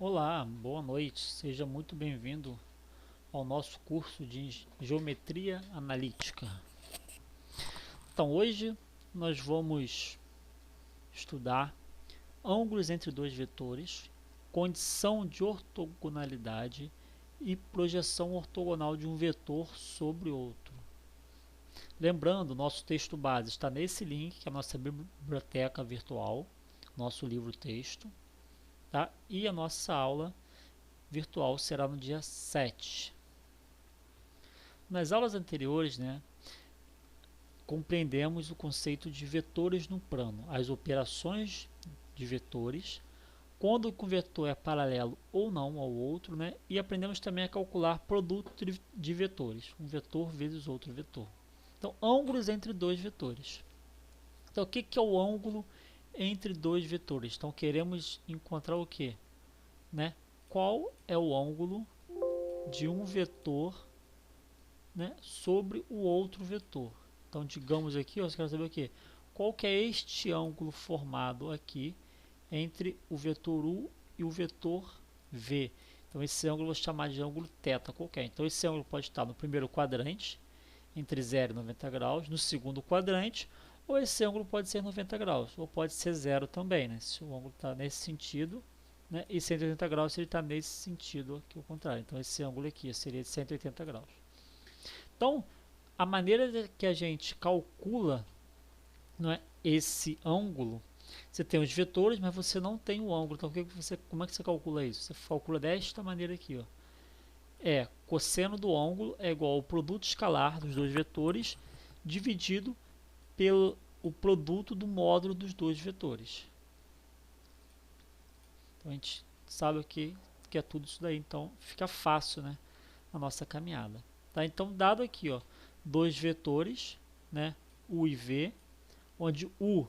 Olá, boa noite, seja muito bem-vindo ao nosso curso de Geometria Analítica. Então, hoje nós vamos estudar ângulos entre dois vetores, condição de ortogonalidade e projeção ortogonal de um vetor sobre outro. Lembrando, nosso texto base está nesse link, que é a nossa biblioteca virtual, nosso livro-texto, tá? E a nossa aula virtual será no dia 7. Nas aulas anteriores, compreendemos o conceito de vetores no plano, as operações de vetores, quando o vetor é paralelo ou não ao outro, e aprendemos também a calcular produto de vetores, um vetor vezes outro vetor. Então, ângulos entre dois vetores. Então, o que é o ângulo entre dois vetores? Então, queremos encontrar o quê? Qual é o ângulo de um vetor, sobre o outro vetor? Então, digamos aqui, você quer saber o quê? Qual que é este ângulo formado aqui entre o vetor U e o vetor V? Então, esse ângulo eu vou chamar de ângulo θ qualquer. Então, esse ângulo pode estar no primeiro quadrante, entre 0 e 90 graus, no segundo quadrante, ou esse ângulo pode ser 90 graus, ou pode ser zero também, se o ângulo está nesse sentido, e 180 graus se ele está nesse sentido aqui, ao contrário. Então, esse ângulo aqui seria de 180 graus. Então, a maneira que a gente calcula, esse ângulo, você tem os vetores, mas você não tem o ângulo. Então, como é que você calcula isso? Você calcula desta maneira aqui. Cosseno do ângulo é igual ao produto escalar dos dois vetores dividido pelo o produto do módulo dos dois vetores. Então, a gente sabe que é tudo isso daí. Então, fica fácil, a nossa caminhada. Tá? Então, dado aqui, dois vetores, U e V, onde U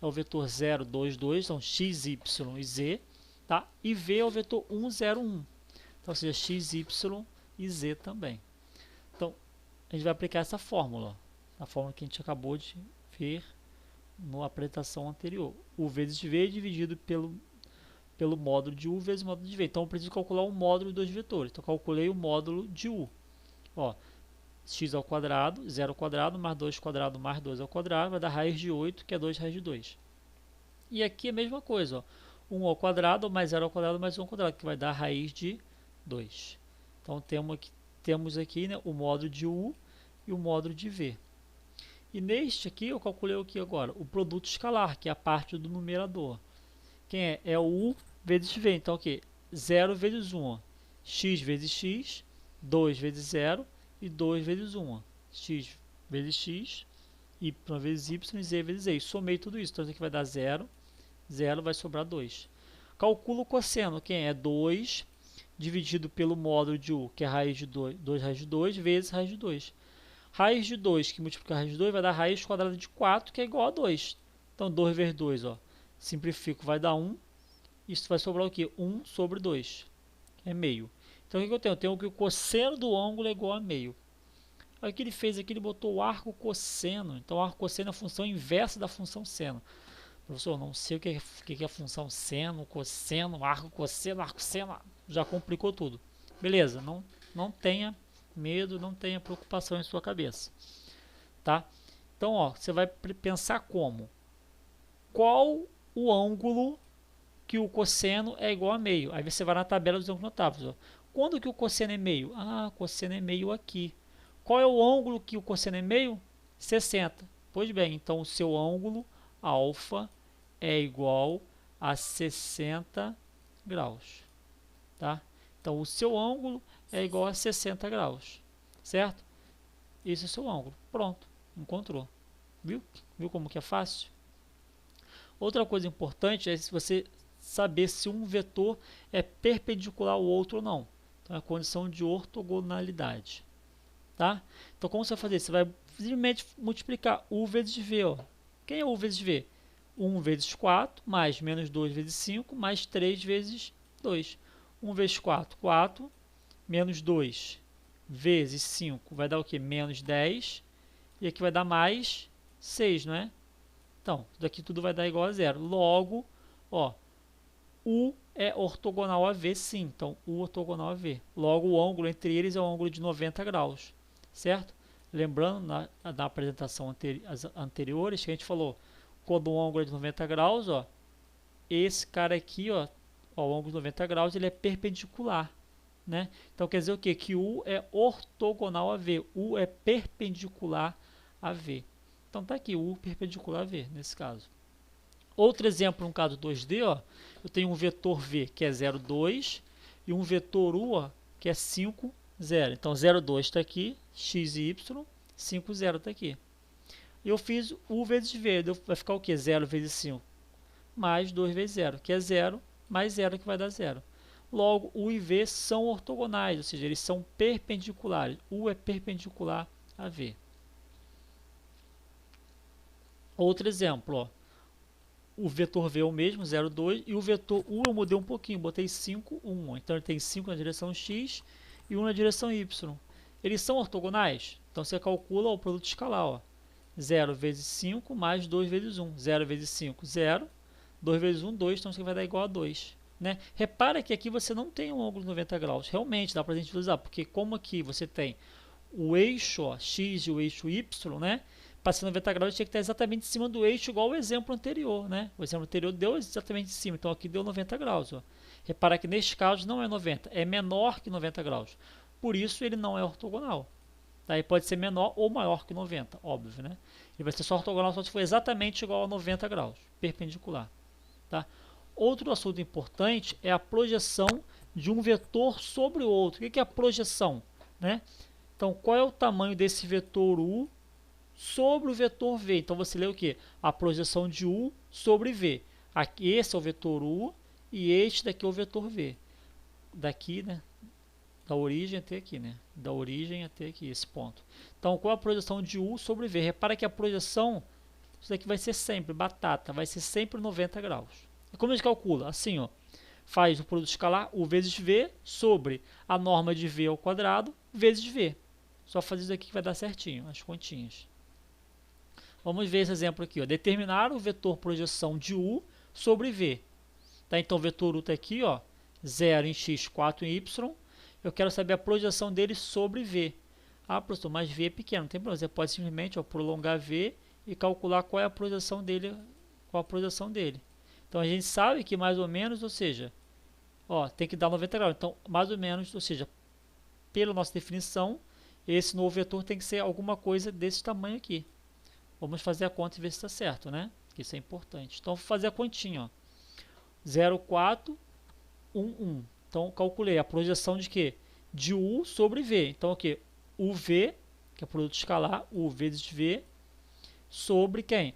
é o vetor 0, 2, 2, são x, y e z, tá? E V é o vetor 1, 0, 1. Então, ou seja, x, y e z também. Então, a gente vai aplicar essa fórmula, a fórmula que a gente acabou de ver na apresentação anterior. U vezes V dividido pelo módulo de U vezes o módulo de V. Então, eu preciso calcular o módulo dos vetores. Então, eu calculei o módulo de U. X ao quadrado, 0 ao quadrado, mais 2 ao quadrado, mais 2 ao quadrado, vai dar raiz de 8, que é 2 raiz de 2. E aqui a mesma coisa, 1 ao quadrado, mais 0 ao quadrado, mais 1 ao quadrado, que vai dar raiz de 2. Então, temos aqui o módulo de U e o módulo de V. E neste aqui, eu calculei o que agora? O produto escalar, que é a parte do numerador. Quem é? É o U vezes V. Então, o que? 0 vezes 1. X vezes X, 2 vezes 0 e 2 vezes 1. X vezes X, Y vezes Y e Z vezes Z. E somei tudo isso. Então, isso aqui vai dar 0. 0 vai sobrar 2. Calculo o cosseno. Quem é? 2 dividido pelo módulo de U, que é raiz de 2, 2 raiz de 2, vezes raiz de 2. Raiz de 2, que multiplica a raiz de 2, vai dar raiz quadrada de 4, que é igual a 2. Então, 2 vezes 2, simplifico, vai dar 1. Isso vai sobrar o quê? 1 sobre 2. É meio. Então, o que eu tenho? Eu tenho que o cosseno do ângulo é igual a meio. Aí o que ele fez aqui? Ele botou o arco cosseno. Então, o arco cosseno é a função inversa da função seno. Professor, não sei o que é a função seno, cosseno, arco seno, já complicou tudo. Beleza, não tenha medo, não tenha preocupação em sua cabeça. Tá? Então, você vai pensar como? Qual o ângulo que o cosseno é igual a meio? Aí você vai na tabela dos ângulos notáveis. Quando que o cosseno é meio? O cosseno é meio aqui. Qual é o ângulo que o cosseno é meio? 60. Pois bem, então o seu ângulo alfa é igual a 60 graus. Tá? Então, o seu ângulo é igual a 60 graus. Certo? Esse é o seu ângulo. Pronto, encontrou. Viu? Viu como que é fácil? Outra coisa importante é se você saber se um vetor é perpendicular ao outro ou não. Então, é a condição de ortogonalidade. Tá? Então, como você vai fazer? Você vai simplesmente multiplicar U vezes V. Quem é U vezes V? 1 vezes 4, mais menos 2 vezes 5, mais 3 vezes 2. 1 vezes 4, 4, menos 2 vezes 5 vai dar o quê? Menos 10. E aqui vai dar mais 6, não é? Então, daqui tudo vai dar igual a zero. Logo, U é ortogonal a V, sim. Então, U ortogonal a V. Logo, o ângulo entre eles é um ângulo de 90 graus, certo? Lembrando, na apresentação anteriores, que a gente falou, quando o ângulo é de 90 graus, ó, esse cara aqui, ó, o ângulo de 90 graus, ele é perpendicular, né? Então, quer dizer o quê? Que U é ortogonal a V. U é perpendicular a V. Então, tá aqui, U perpendicular a V, nesse caso. Outro exemplo, no caso 2D, ó, eu tenho um vetor V, que é 0, 2, e um vetor U, ó, que é 5, 0. Então, 0, 2 está aqui, x e y, 5, 0 está aqui. Eu fiz U vezes V, vai ficar o quê? 0 vezes 5, mais 2 vezes 0, que é 0, mais 0, que vai dar 0. Logo, U e V são ortogonais, ou seja, eles são perpendiculares. U é perpendicular a V. Outro exemplo, ó. O vetor V é o mesmo, 0, 2, e o vetor U eu mudei um pouquinho, botei 5, 1. Então ele tem 5 na direção X e 1 na direção Y. Eles são ortogonais? Então você calcula o produto escalar, ó. 0 vezes 5 mais 2 vezes 1. 0 vezes 5, 0. 2 vezes 1, 2, então isso vai dar igual a 2. Né? Repara que aqui você não tem um ângulo de 90 graus. Realmente dá para a gente utilizar, porque como aqui você tem o eixo, ó, X e o eixo Y, né? Para ser 90 graus, tinha que estar exatamente em cima do eixo, igual o exemplo anterior, né? O exemplo anterior deu exatamente em cima, então aqui deu 90 graus. Ó. Repara que neste caso não é 90, é menor que 90 graus. Por isso ele não é ortogonal. Daí pode ser menor ou maior que 90, óbvio, né? Ele vai ser só ortogonal só se for exatamente igual a 90 graus, perpendicular. Tá? Outro assunto importante é a projeção de um vetor sobre o outro. O que é a projeção? Né? Então, qual é o tamanho desse vetor U sobre o vetor V? Então, você lê o que? A projeção de U sobre V. Aqui, esse é o vetor U e este daqui é o vetor V. Daqui, né? Da origem até aqui, né? Da origem até aqui, esse ponto. Então, qual é a projeção de U sobre V? Repara que a projeção, isso daqui vai ser sempre batata, vai ser sempre 90 graus. E como a gente calcula? Assim, ó. Faz o produto escalar U vezes V sobre a norma de V ao quadrado vezes V. Só fazer isso aqui que vai dar certinho, as continhas. Vamos ver esse exemplo aqui. Ó. Determinar o vetor projeção de U sobre V. Tá? Então, o vetor U está aqui, ó, 0 em x, 4 em y. Eu quero saber a projeção dele sobre V. Ah, professor, mas V é pequeno, não tem problema. Você pode simplesmente, ó, prolongar V e calcular qual é a projeção dele. Qual a projeção dele. Então, a gente sabe que mais ou menos, ou seja, ó, tem que dar 90 graus. Então, mais ou menos, ou seja, pela nossa definição, esse novo vetor tem que ser alguma coisa desse tamanho aqui. Vamos fazer a conta e ver se está certo, né? Isso é importante. Então, vou fazer a continha, ó. 0, 4, 1, 1. Então, calculei a projeção de quê? De U sobre V. Então, o quê? UV, que é produto escalar, U vezes V, sobre quem?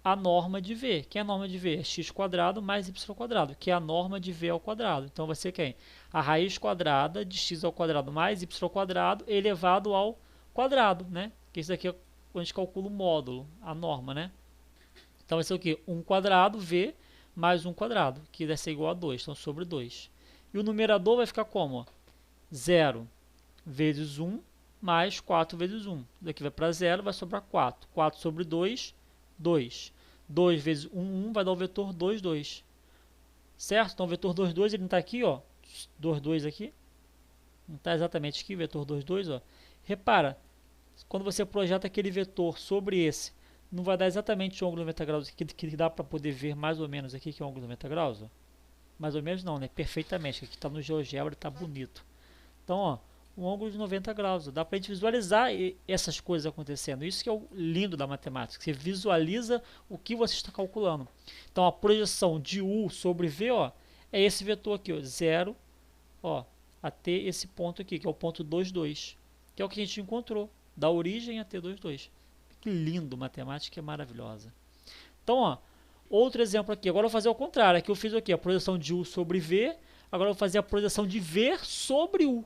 A norma de V. Quem é a norma de V? É x quadrado mais y quadrado, que é a norma de V ao quadrado. Então, vai ser quem? A raiz quadrada de x ao quadrado mais y ao quadrado elevado ao quadrado, né? Que isso aqui é quando a gente calcula o módulo, a norma, né? Então, vai ser o quê? 1 quadrado, V, mais 1 quadrado, que deve ser igual a 2, então sobre 2. E o numerador vai ficar como? 0 vezes 1 mais 4 vezes 1. Daqui vai para 0, vai sobrar 4. 4 sobre 2, 2. 2 vezes 1, 1 vai dar o vetor 2, 2. Certo? Então o vetor 2, 2 ele não está aqui, ó. 2, 2 aqui. Não está exatamente aqui o vetor 2, 2, ó. Repara, quando você projeta aquele vetor sobre esse, não vai dar exatamente o ângulo de 90 graus que dá para poder ver mais ou menos aqui que é o ângulo de 90 graus, ó. Mais ou menos não, né? Perfeitamente. Aqui está no GeoGebra, está bonito. Então, ó, um ângulo de 90 graus. Dá para a gente visualizar essas coisas acontecendo. Isso que é o lindo da matemática. Você visualiza o que você está calculando. Então, a projeção de U sobre V, ó, é esse vetor aqui, ó, 0, ó, até esse ponto aqui, que é o ponto 2, 2. Que é o que a gente encontrou. Da origem até 2, 2. Que lindo, matemática é maravilhosa. Então, ó, outro exemplo aqui. Agora eu vou fazer o contrário. Aqui eu fiz o quê? A projeção de U sobre V. Agora eu vou fazer a projeção de V sobre U.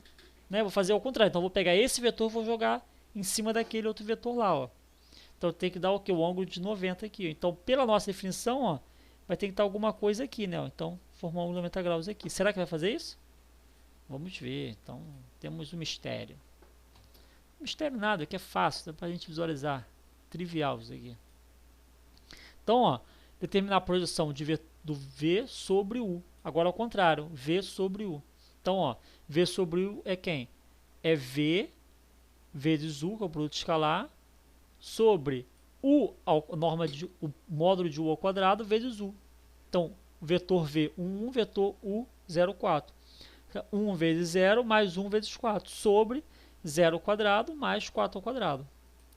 Né? Vou fazer ao contrário. Então, eu vou pegar esse vetor e vou jogar em cima daquele outro vetor lá. Ó. Então, tem que dar o quê? O ângulo de 90 aqui. Ó. Então, pela nossa definição, ó, vai ter que estar alguma coisa aqui. Né? Ó. Então, formar um ângulo de 90 graus aqui. Será que vai fazer isso? Vamos ver. Então, temos um mistério. Mistério nada, que é fácil. Dá para a gente visualizar. Trivial isso aqui. Então, ó, determinar a projeção do V sobre U. Agora ao contrário, V sobre U. Então, ó, V sobre U é quem? É V vezes U, que é o produto escalar, sobre U, o módulo de U ao quadrado, vezes U. Então, vetor V, 1, vetor U, 0, 4. 1 vezes 0 mais 1 vezes 4, sobre 0 ao quadrado mais 4 ao quadrado.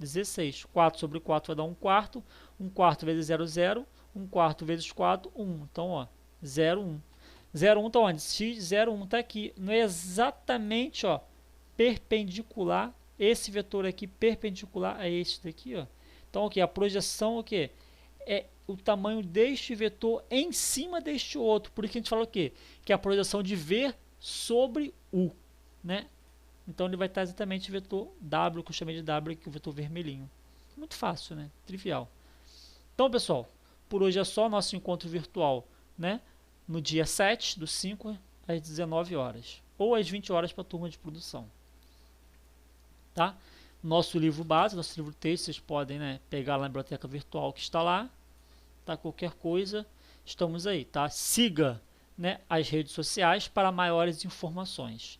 16. 4 sobre 4 vai dar 1 quarto. 1 quarto vezes 0, 0. 1 quarto vezes 4, 1. Então, ó, 0, 1. 0, 1 está onde? X, 0, 1 está aqui. Não é exatamente, ó, perpendicular, esse vetor aqui perpendicular a este daqui, ó. Então, o que? A projeção, o que? É o tamanho deste vetor em cima deste outro. Por isso que a gente fala o quê? Que é a projeção de V sobre U, né? Então ele vai estar exatamente o vetor W, que eu chamei de W, que é o vetor vermelhinho. Muito fácil, né? Trivial. Então, pessoal, por hoje é só nosso encontro virtual, né? No dia 7 do 5 às 19 horas. Ou às 20 horas para a turma de produção. Tá? Nosso livro base, nosso livro texto, vocês podem, né, pegar lá na biblioteca virtual que está lá. Tá? Qualquer coisa, estamos aí, tá? Siga, né, as redes sociais para maiores informações.